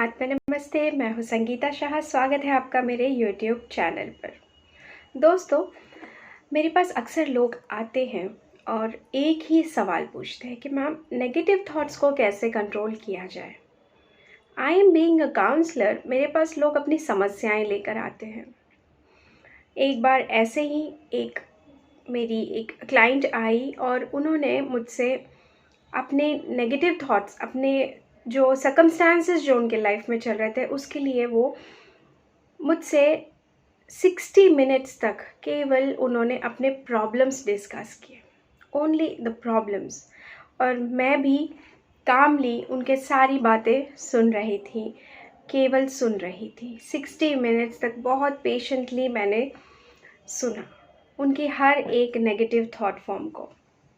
आत्मा नमस्ते। मैं हूँ संगीता शाह। स्वागत है आपका मेरे YouTube चैनल पर। दोस्तों, मेरे पास अक्सर लोग आते हैं और एक ही सवाल पूछते हैं कि मैम, नेगेटिव थॉट्स को कैसे कंट्रोल किया जाए। I am being a counsellor. मेरे पास लोग अपनी समस्याएं लेकर आते हैं। एक बार ऐसे ही मेरी एक क्लाइंट आई और उन्होंने मुझसे अपने नेगेटिव थॉट्स, अपने जो सर्कमस्टांसेस जो उनके लाइफ में चल रहे थे, उसके लिए वो मुझसे 60 मिनट्स तक केवल उन्होंने अपने प्रॉब्लम्स डिस्कस किए, ओनली द प्रॉब्लम्स। और मैं भी कामली उनके सारी बातें सुन रही थी, केवल सुन रही थी। 60 मिनट्स तक बहुत पेशेंटली मैंने सुना उनकी हर एक नेगेटिव थॉट फॉर्म को,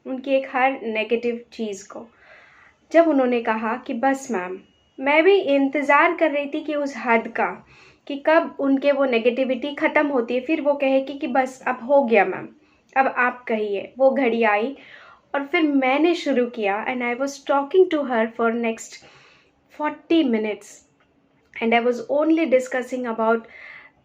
उनकी एक हर नेगेटिव चीज़ को। जब उन्होंने कहा कि बस मैम, मैं भी इंतज़ार कर रही थी कि उस हद का, कि कब उनके वो नेगेटिविटी ख़त्म होती है, फिर वो कहे कि बस अब हो गया मैम, अब आप कहिए। वो घड़ी आई और फिर मैंने शुरू किया and I was talking to her for next 40 minutes and I was only discussing about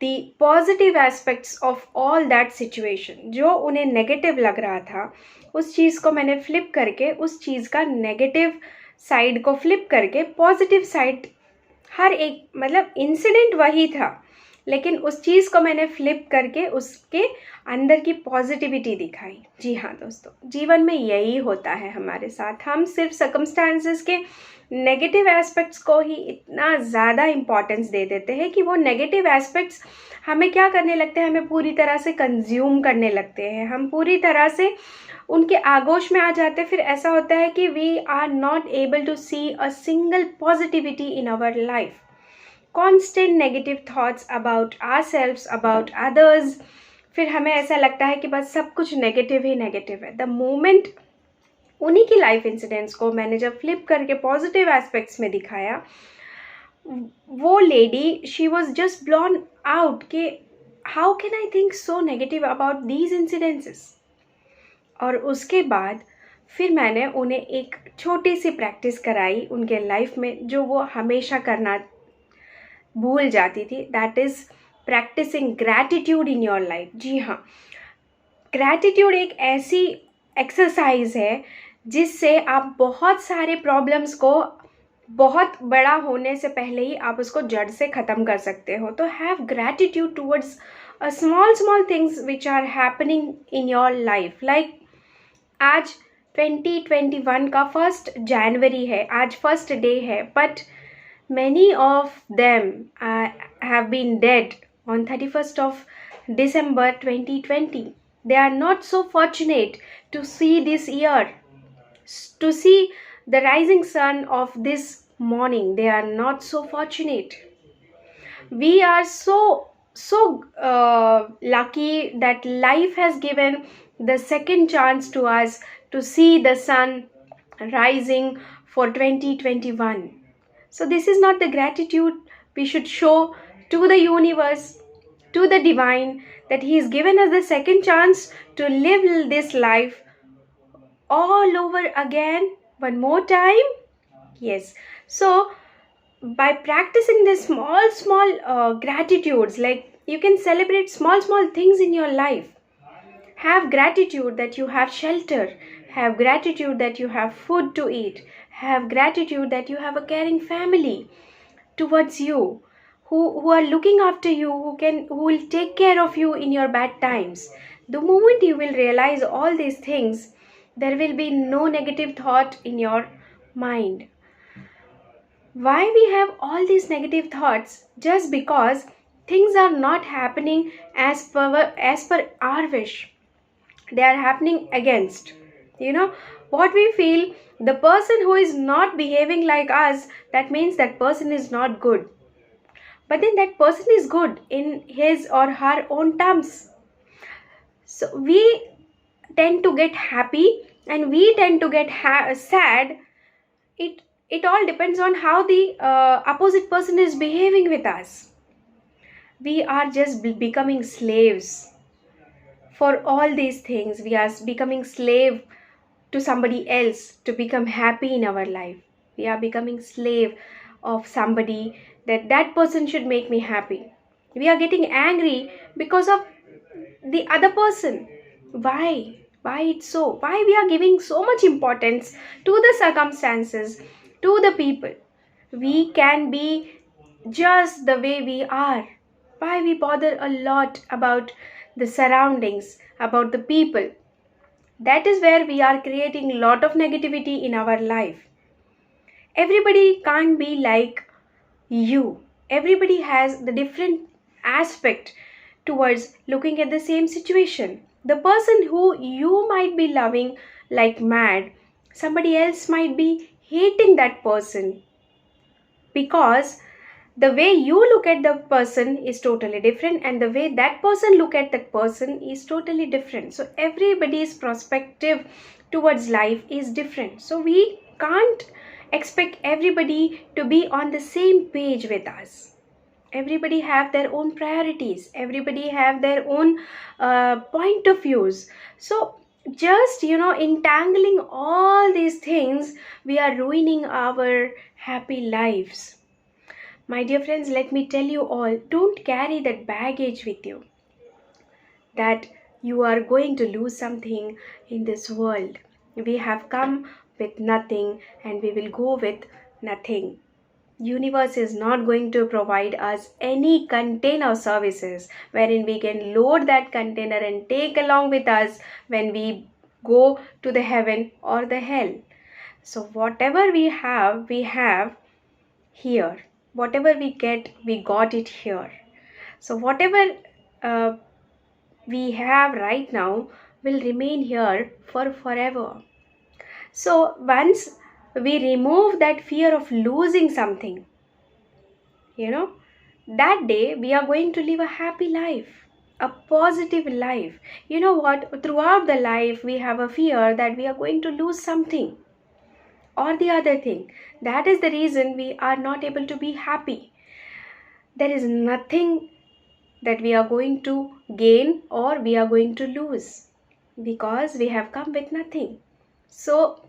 the positive aspects of all that situation. जो उन्हें नेगेटिव लग रहा था, उस चीज़ को मैंने फ्लिप करके, उस चीज़ का नेगेटिव साइड को फ्लिप करके पॉजिटिव साइड, हर एक मतलब इंसिडेंट वही था, लेकिन उस चीज़ को मैंने फ्लिप करके उसके अंदर की पॉजिटिविटी दिखाई। जी हाँ दोस्तों, जीवन में यही होता है हमारे साथ। हम सिर्फ सर्कमस्टांसेस के नेगेटिव एस्पेक्ट्स को ही इतना ज़्यादा इम्पॉर्टेंस दे देते हैं कि वो नेगेटिव एस्पेक्ट्स हमें क्या करने लगते हैं, हमें पूरी तरह से कंज्यूम करने लगते हैं। हम पूरी तरह से उनके आगोश में आ जाते हैं। फिर ऐसा होता है कि we are not able to see a single positivity in our life. Constant negative thoughts about ourselves, about others. फिर हमें ऐसा लगता है कि बस सब कुछ नेगेटिव ही नेगेटिव है। द मोमेंट उन्हीं की लाइफ इंसिडेंट्स को मैंने जब फ्लिप करके पॉजिटिव एस्पेक्ट्स में दिखाया, वो lady, she was just blown out कि how can I think so negative about these incidences. और उसके बाद फिर मैंने उन्हें एक छोटी सी प्रैक्टिस कराई उनके लाइफ में, जो वो हमेशा करना भूल जाती थी। That is practicing gratitude in your life. जी हाँ, ग्रैटिट्यूड एक ऐसी एक्सरसाइज है जिससे आप बहुत सारे प्रॉब्लम्स को, बहुत बड़ा होने से पहले ही आप उसको जड़ से ख़त्म कर सकते हो। तो have gratitude towards small things which are happening in your life. Like आज 2021 का 1 जनवरी है, आज फर्स्ट डे है, but many of them have been dead on 31st of December 2020. They are not so fortunate to see this year, to see the rising sun of this morning. They are not so fortunate. We are so lucky that life has given the second chance to us to see the sun rising for 2021. So this is not the gratitude we should show to the universe, to the divine, that he has given us the second chance to live this life all over again, one more time. Yes. So by practicing this small gratitudes, like you can celebrate small things in your life. Have gratitude that you have shelter. Have gratitude that you have food to eat. Have gratitude that you have a caring family towards you, who are looking after you, who will take care of you in your bad times. The moment you will realize all these things, there will be no negative thought in your mind. Why we have all these negative thoughts? Just because things are not happening as per our wish. They are happening against. What we feel, the person who is not behaving like us, that means that person is not good. But then that person is good in his or her own terms. So we tend to get happy and we tend to get sad. It all depends on how the opposite person is behaving with us. We are just becoming slaves for all these things. We are becoming slave to somebody else to become happy in our life. We are becoming slave of somebody, that that person should make me happy. We are getting angry because of the other person. Why it's so? Why we are giving so much importance to the circumstances, to the people? We can be just the way we are. Why we bother a lot about the surroundings, about the people? That is where we are creating a lot of negativity in our life. Everybody can't be like you. Everybody has the different aspect towards looking at the same situation. The person who you might be loving like mad, somebody else might be hating that person, because the way you look at the person is totally different, and the way that person look at that person is totally different. So everybody's perspective towards life is different, so we can't expect everybody to be on the same page with us. Everybody have their own priorities, everybody have their own point of views. So just entangling all these things, we are ruining our happy lives. My dear friends, let me tell you all, don't carry that baggage with you, that you are going to lose something in this world. We have come with nothing and we will go with nothing. Universe is not going to provide us any container services wherein we can load that container and take along with us when we go to the heaven or the hell. So whatever we have here. Whatever we get, we got it here. So whatever uh, we have right now will remain here for forever. So once we remove that fear of losing something, that day we are going to live a happy life, a positive life. You know what? Throughout the life, we have a fear that we are going to lose something or the other thing. That is the reason we are not able to be happy. There is nothing that we are going to gain or we are going to lose, because we have come with nothing. So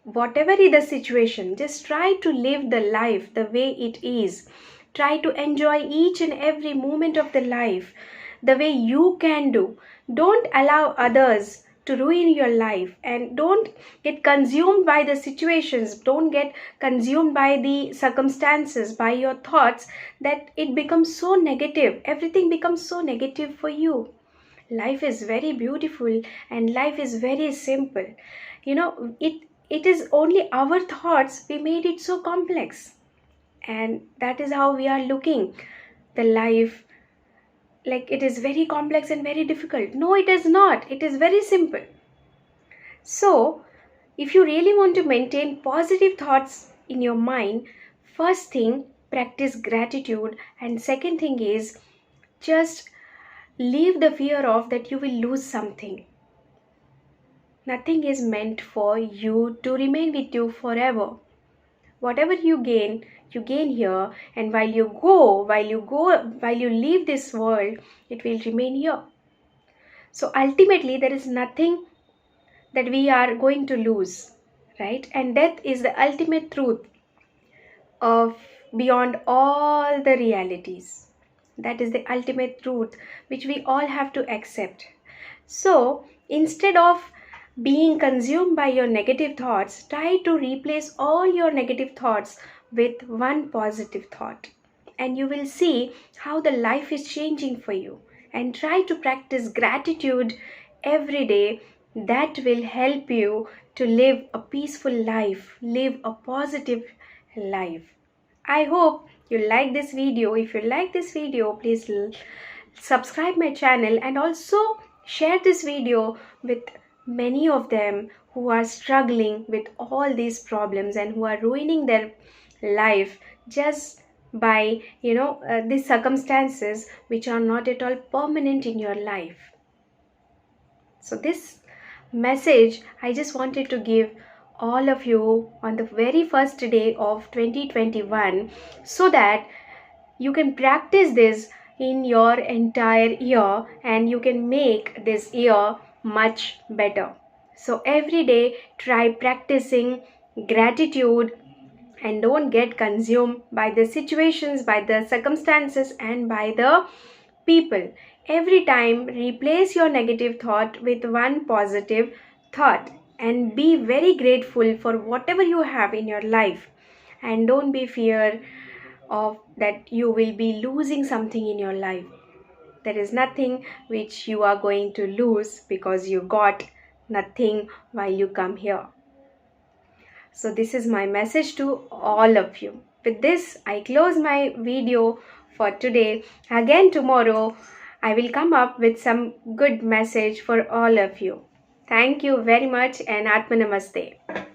whatever is the situation, just try to live the life the way it is. Try to enjoy each and every moment of the life the way you can do. Don't allow others to ruin your life, and don't get consumed by the situations, don't get consumed by the circumstances, by your thoughts, that it becomes so negative, everything becomes so negative for you. Life is very beautiful and life is very simple. It is only our thoughts, we made it so complex, and that is how we are looking the life, like it is very complex and very difficult. No, it is not, it is very simple. So if you really want to maintain positive thoughts in your mind, first thing, practice gratitude, and second thing is just leave the fear of that you will lose something. Nothing is meant for you to remain with you forever. Whatever you gain here, and while you leave this world, it will remain here. So ultimately there is nothing that we are going to lose, right? And death is the ultimate truth of beyond all the realities. That is the ultimate truth which we all have to accept. So instead of being consumed by your negative thoughts, try to replace all your negative thoughts with one positive thought, and you will see how the life is changing for you. And try to practice gratitude every day. That will help you to live a peaceful life, live a positive life. I hope you like this video. If you like this video, please subscribe my channel, and also share this video with many of them who are struggling with all these problems and who are ruining their life just by these circumstances which are not at all permanent in your life. So this message I just wanted to give all of you on the very first day of 2021, so that you can practice this in your entire year and you can make this year much better. So every day try practicing gratitude, and don't get consumed by the situations, by the circumstances, and by the people. Every time, replace your negative thought with one positive thought and be very grateful for whatever you have in your life. And don't be fear of that you will be losing something in your life. There is nothing which you are going to lose because you got nothing while you come here. So this is my message to all of you. With this, I close my video for today. Again tomorrow, I will come up with some good message for all of you. Thank you very much and Atma Namaste.